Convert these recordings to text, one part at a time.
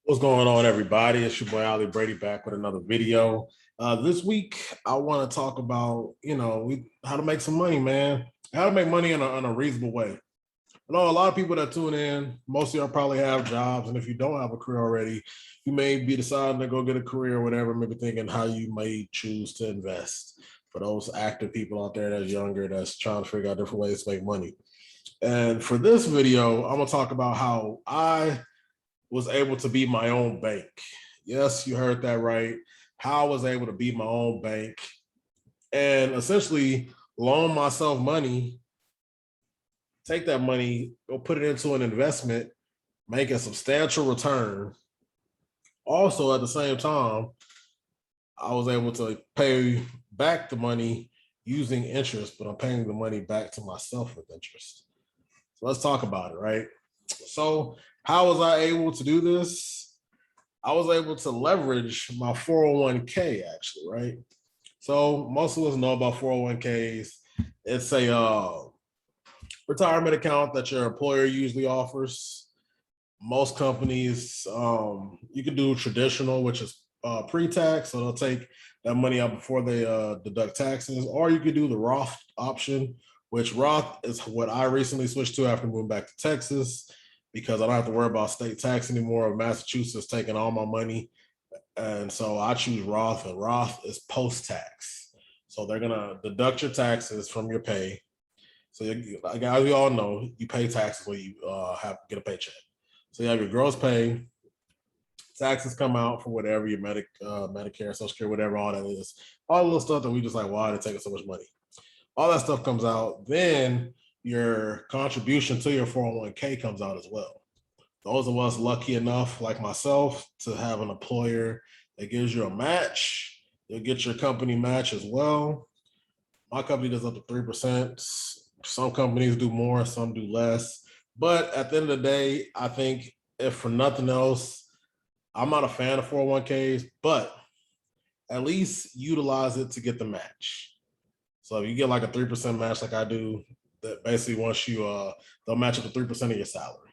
What's going on, everybody? It's your boy Ollie Brady back with another video. This week, I want to talk about how to make some money, man. How to make money in a reasonable way. I know a lot of people that tune in. Most of y'all probably have jobs, and if you don't have a career already, you may be deciding to go get a career or whatever. Maybe thinking how you may choose to invest. For those active people out there that's younger, that's trying to figure out different ways to make money. And for this video, I'm gonna talk about how I was able to be my own bank. Yes, you heard that right. How I was able to be my own bank and essentially loan myself money, take that money, go put it into an investment, make a substantial return. Also, at the same time, I was able to pay back the money using interest, but I'm paying the money back to myself with interest. So let's talk about it, right? So, how was I able to do this? I was able to leverage my 401k actually, right? So most of us know about 401ks. It's a retirement account that your employer usually offers. Most companies, you can do traditional, which is pre-tax, so they'll take that money out before they deduct taxes, or you could do the Roth option, which Roth is what I recently switched to after moving back to Texas because I don't have to worry about state tax anymore. Massachusetts taking all my money, and so I choose Roth, and Roth is post-tax. So they're gonna deduct your taxes from your pay. So, like as we all know, you pay taxes when you have get a paycheck. So you have your gross pay, taxes come out for whatever your Medicare, Social Security, whatever all that is, all the little stuff that we just like, why did it take us so much money? All that stuff comes out. Then your contribution to your 401k comes out as well. Those of us lucky enough, like myself, to have an employer that gives you a match, you'll get your company match as well. My company does up to 3%. Some companies do more, some do less. But at the end of the day, I think if for nothing else, I'm not a fan of 401ks, but at least utilize it to get the match. So if you get like a 3% match like I do, that basically once you they'll match up to 3% of your salary.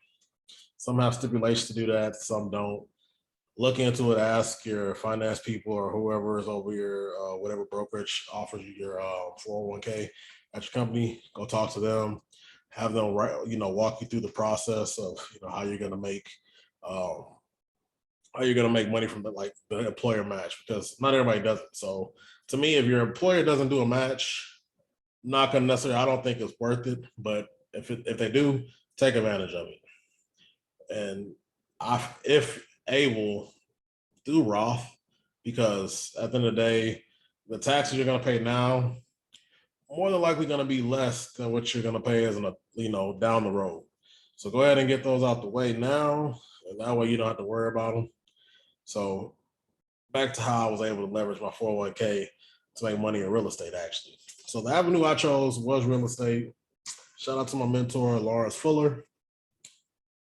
Some have stipulations to do that, some don't. Look into it, ask your finance people or whoever is over your whatever brokerage offers you your 401k at your company. Go talk to them, have them walk you through the process of how you're gonna make um, money from the employer match, because not everybody does it. So to me, if your employer doesn't do a match, not gonna necessarily, I don't think it's worth it. But if they do, take advantage of it. And if able, do Roth, because at the end of the day, the taxes you're going to pay now more than likely going to be less than what you're going to pay as down the road. So go ahead and get those out the way now, and that way you don't have to worry about them. So back to how I was able to leverage my 401k to make money in real estate, actually. So the avenue I chose was real estate. Shout out to my mentor, Lawrence Fuller.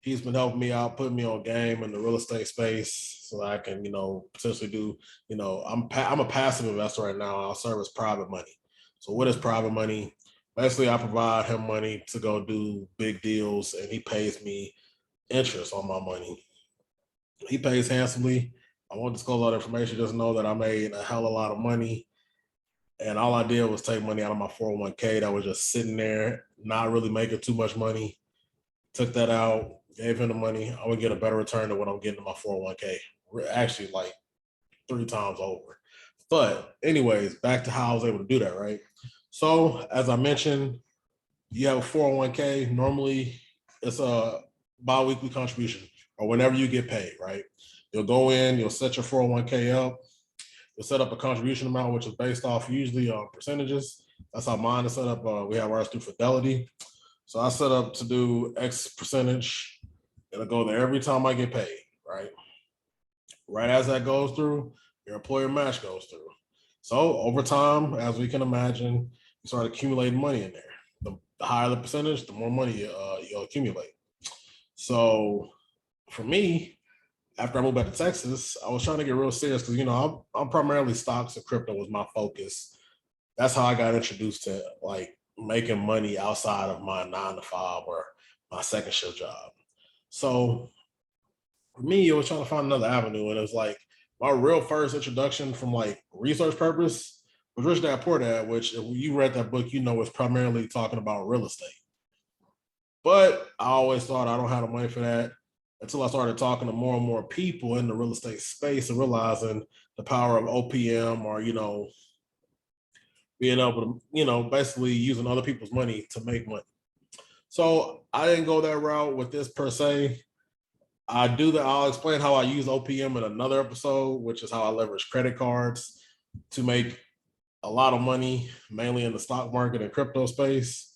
He's been helping me out, putting me on game in the real estate space so that I can, potentially do, I'm a passive investor right now. I'll service private money. So what is private money? Basically, I provide him money to go do big deals, and he pays me interest on my money. He pays handsomely. I won't disclose all the information. Just know that I made a hell of a lot of money. And all I did was take money out of my 401k that was just sitting there, not really making too much money. Took that out, gave him the money. I would get a better return than what I'm getting in my 401k. Actually, like 3 times over. But, anyways, back to how I was able to do that, right? So, as I mentioned, you have a 401k. Normally, it's a bi-weekly contribution or whenever you get paid, right? You'll go in, you'll set your 401k up, you'll set up a contribution amount, which is based off usually percentages. That's how mine is set up. We have ours through Fidelity. So I set up to do X percentage. It'll go there every time I get paid, right? Right as that goes through, your employer match goes through. So over time, as we can imagine, you start accumulating money in there. The higher the percentage, the more money you'll accumulate. So for me, after I moved back to Texas, I was trying to get real serious because I'm primarily stocks and crypto was my focus. That's how I got introduced to like making money outside of my 9 to 5 or my second shift job. So For me, it was trying to find another avenue. And it was like my real first introduction from like research purpose was Rich Dad Poor Dad, which if you read that book, you know, was primarily talking about real estate. But I always thought I don't have the money for that until I started talking to more and more people in the real estate space and realizing the power of OPM or, being able to, basically using other people's money to make money. So I didn't go that route with this per se. I do that. I'll explain how I use OPM in another episode, which is how I leverage credit cards to make a lot of money, mainly in the stock market and crypto space.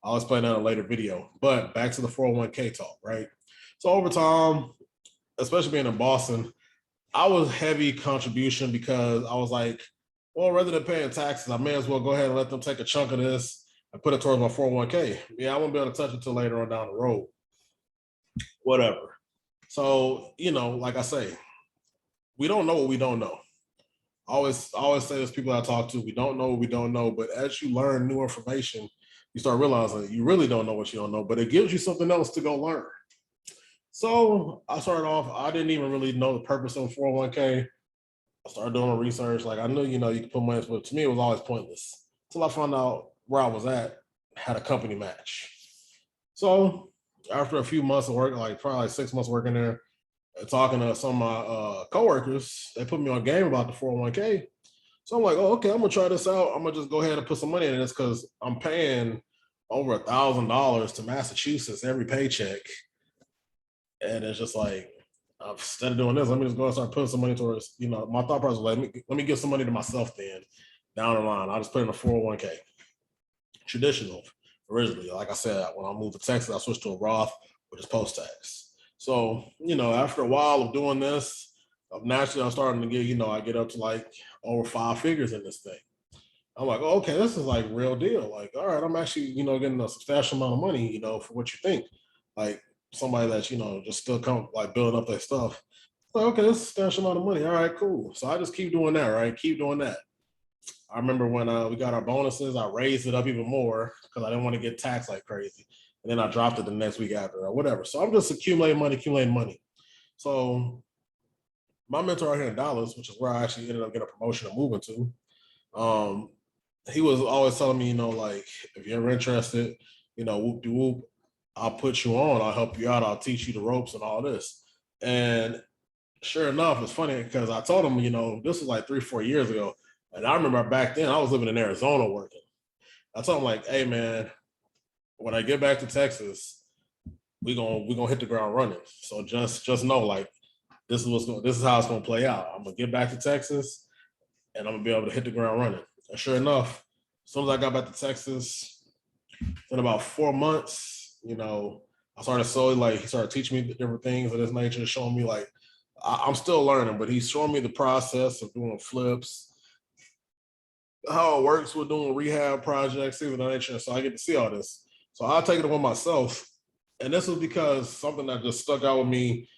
I'll explain that in a later video. But back to the 401k talk, right? So over time, especially being in Boston, I was heavy contribution because I was like, well, rather than paying taxes, I may as well go ahead and let them take a chunk of this and put it towards my 401k. Yeah, I won't be able to touch it until later on down the road. Whatever. So, like I say, we don't know what we don't know. I always say this, people I talk to, we don't know what we don't know. But as you learn new information, you start realizing you really don't know what you don't know, but it gives you something else to go learn. So I started off, I didn't even really know the purpose of 401k. I started doing research. Like I knew, you could put money, but to me, it was always pointless until I found out where I was at, had a company match. So after a few months of work, like probably like 6 months working there, and talking to some of my coworkers, they put me on game about the 401k. So I'm like, oh, okay, I'm gonna try this out. I'm gonna just go ahead and put some money in this because I'm paying over $1,000 to Massachusetts every paycheck. And it's just like, instead of doing this, let me just go and start putting some money towards, my thought process was like, let me give some money to myself then down the line. I just put in a 401k. Traditional originally. Like I said, when I moved to Texas, I switched to a Roth, which is post-tax. So, after a while of doing this, naturally I'm starting to get, I get up to like over 5 figures in this thing. I'm like, oh, okay, this is like real deal. Like, all right, I'm actually, getting a substantial amount of money, for what you think. Like somebody that's, just still come like building up their stuff. Like, okay, this is a substantial amount of money. All right, cool. So I just keep doing that, right? Keep doing that. I remember when we got our bonuses, I raised it up even more because I didn't want to get taxed like crazy. And then I dropped it the next week after or whatever. So I'm just accumulating money. So my mentor out here in Dallas, which is where I actually ended up getting a promotion and moving to, he was always telling me, like, if you're ever interested, whoop de whoop, I'll put you on, I'll help you out, I'll teach you the ropes and all this. And sure enough, it's funny because I told him, this was like 3-4 years ago. And I remember back then I was living in Arizona working. I told him like, hey man, when I get back to Texas, we gonna hit the ground running. So just know like this is how it's gonna play out. I'm gonna get back to Texas and I'm gonna be able to hit the ground running. And sure enough, as soon as I got back to Texas, in about 4 months, I started slowly like he started teaching me different things of this nature, showing me like I'm still learning, but he's showing me the process of doing flips, how it works with doing rehab projects, things of that nature. So I get to see all this. So I'll take it upon myself. And this was because something that just stuck out with me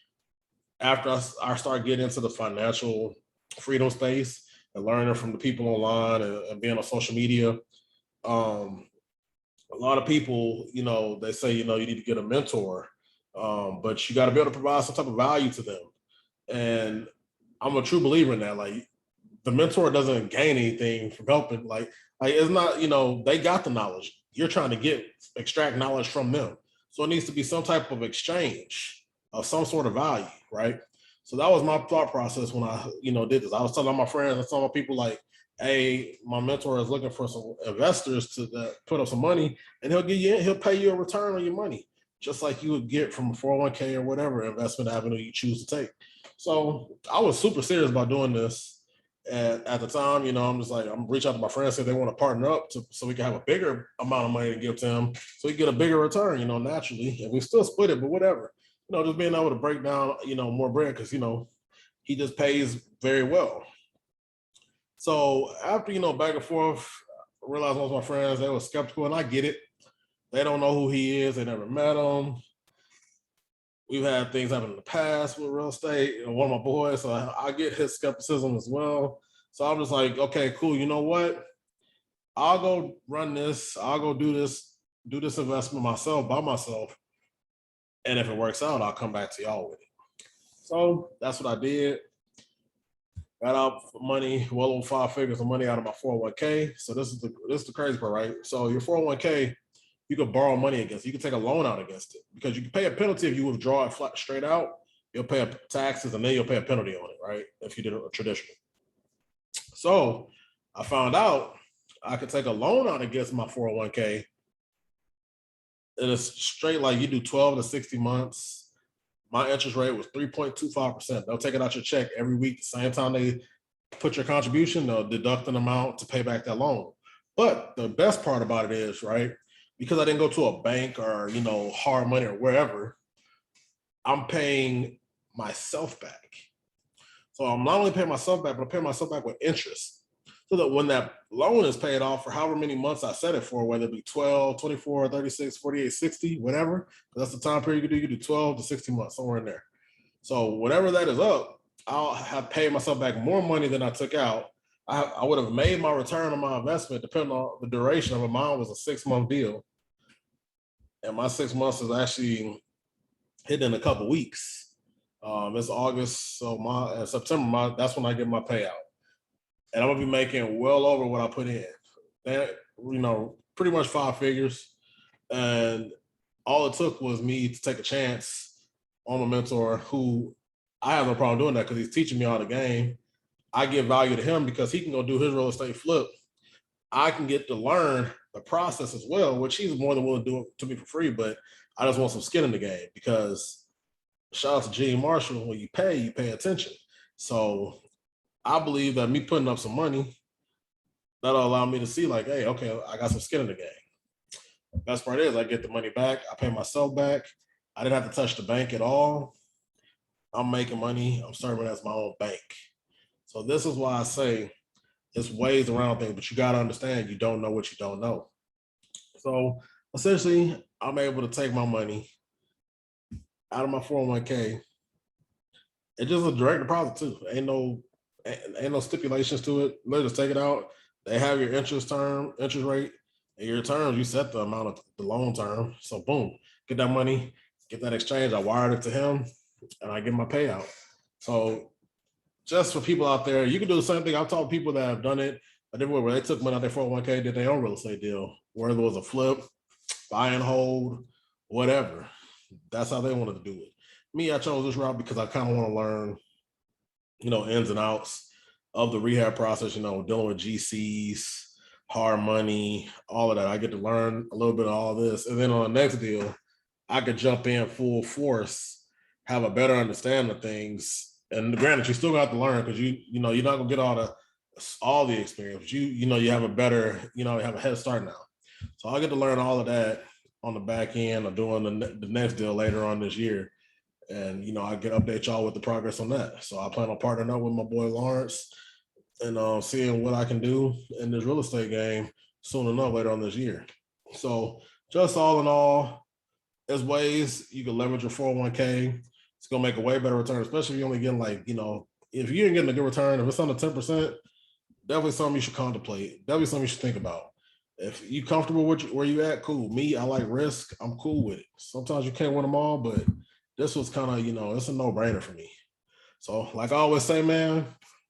after I started getting into the financial freedom space and learning from the people online and being on social media. A lot of people, they say, you need to get a mentor, but you got to be able to provide some type of value to them. And I'm a true believer in that. Like the mentor doesn't gain anything from helping. Like it's not, they got the knowledge. You're trying to extract knowledge from them. So it needs to be some type of exchange of some sort of value, right? So that was my thought process when I, did this. I was telling my friends, I was telling my people like, hey, my mentor is looking for some investors to put up some money, and he'll pay you a return on your money, just like you would get from a 401k or whatever investment avenue you choose to take. So I was super serious about doing this. And at the time, I'm just like, I'm reaching out to my friends, say they want to partner up so we can have a bigger amount of money to give to them so we get a bigger return, naturally. And we still split it, but whatever. Just being able to break down, more bread because, he just pays very well. So after, back and forth, I realized most of my friends, they were skeptical, and I get it. They don't know who he is. They never met him. We've had things happen in the past with real estate. One of my boys, so I get his skepticism as well. So I'm just like, okay, cool. You know what? I'll go run this. I'll go do this investment myself by myself. And if it works out, I'll come back to y'all with it. So that's what I did. Got out money, well over 5 figures of money out of my 401k. So this is the crazy part, right? So your 401k, you could borrow money against. You can take a loan out against it because you can pay a penalty if you withdraw it flat straight out. You'll pay taxes and then you'll pay a penalty on it, right? If you did a traditional. So I found out I could take a loan out against my 401k. And it's straight like you do 12 to 60 months. My interest rate was 3.25%. They'll take it out your check every week. The same time they put your contribution, they'll deduct an amount to pay back that loan. But the best part about it is, right, because I didn't go to a bank or, hard money or wherever, I'm paying myself back. So I'm not only paying myself back, but I'm paying myself back with interest. So that when that loan is paid off for however many months I set it for, whether it be 12, 24, 36, 48, 60, whatever, that's the time period you do 12 to 60 months, somewhere in there. So whatever that is up, I'll have paid myself back more money than I took out. I would have made my return on my investment depending on the duration of it. Mine was a 6-month deal. And my 6 months is actually hitting in a couple weeks. It's August, so September, that's when I get my payout. And I'm gonna be making well over what I put in. That, pretty much 5 figures. And all it took was me to take a chance on my mentor, who I have no problem doing that because he's teaching me all the game. I give value to him because he can go do his real estate flip. I can get to learn the process as well, which he's more than willing to do it to me for free. But I just want some skin in the game because shout out to Gene Marshall, when you pay attention. So I believe that me putting up some money, that'll allow me to see like, hey, okay, I got some skin in the game. The best part is I get the money back. I pay myself back. I didn't have to touch the bank at all. I'm making money. I'm serving as my own bank. So this is why I say there's ways around things, but you got to understand you don't know what you don't know. So essentially, I'm able to take my money out of my 401k. It's just a direct deposit too. Ain't no stipulations to it. Let just take it out. They have your interest rate, and your terms. You set the amount of the loan term. So boom, get that money, get that exchange. I wired it to him, and I get my payout. So just for people out there, you can do the same thing. I've talked to people that have done it a different way, where they took money out their 401k, did their own real estate deal, whether it was a flip, buy and hold, whatever. That's how they wanted to do it. Me, I chose this route because I kind of want to learn, ins and outs of the rehab process, dealing with GCs, hard money, all of that. I get to learn a little bit of all this. And then on the next deal, I could jump in full force, have a better understanding of things. And granted, you still got to learn because you're not gonna get all the experience. You have a better, you have a head start now. So I get to learn all of that on the back end of doing the next deal later on this year. And, I can update y'all with the progress on that. So I plan on partnering up with my boy Lawrence and seeing what I can do in this real estate game soon enough later on this year. So just all in all, there's ways you can leverage your 401k. It's going to make a way better return, especially if you're only getting if you ain't getting a good return, if it's under 10%, definitely something you should contemplate. Definitely something you should think about. If you comfortable with where you at, cool. Me, I like risk. I'm cool with it. Sometimes you can't win them all, but this was kind of, it's a no-brainer for me. So like I always say, man,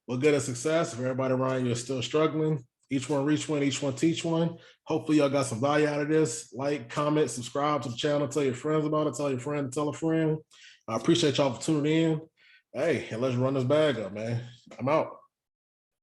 we're good at success. If everybody around you is still struggling, each one reach one, each one teach one. Hopefully y'all got some value out of this. Like, comment, subscribe to the channel, tell your friends about it, tell your friend to tell a friend. I appreciate y'all for tuning in. Hey, and let's run this bag up, man. I'm out.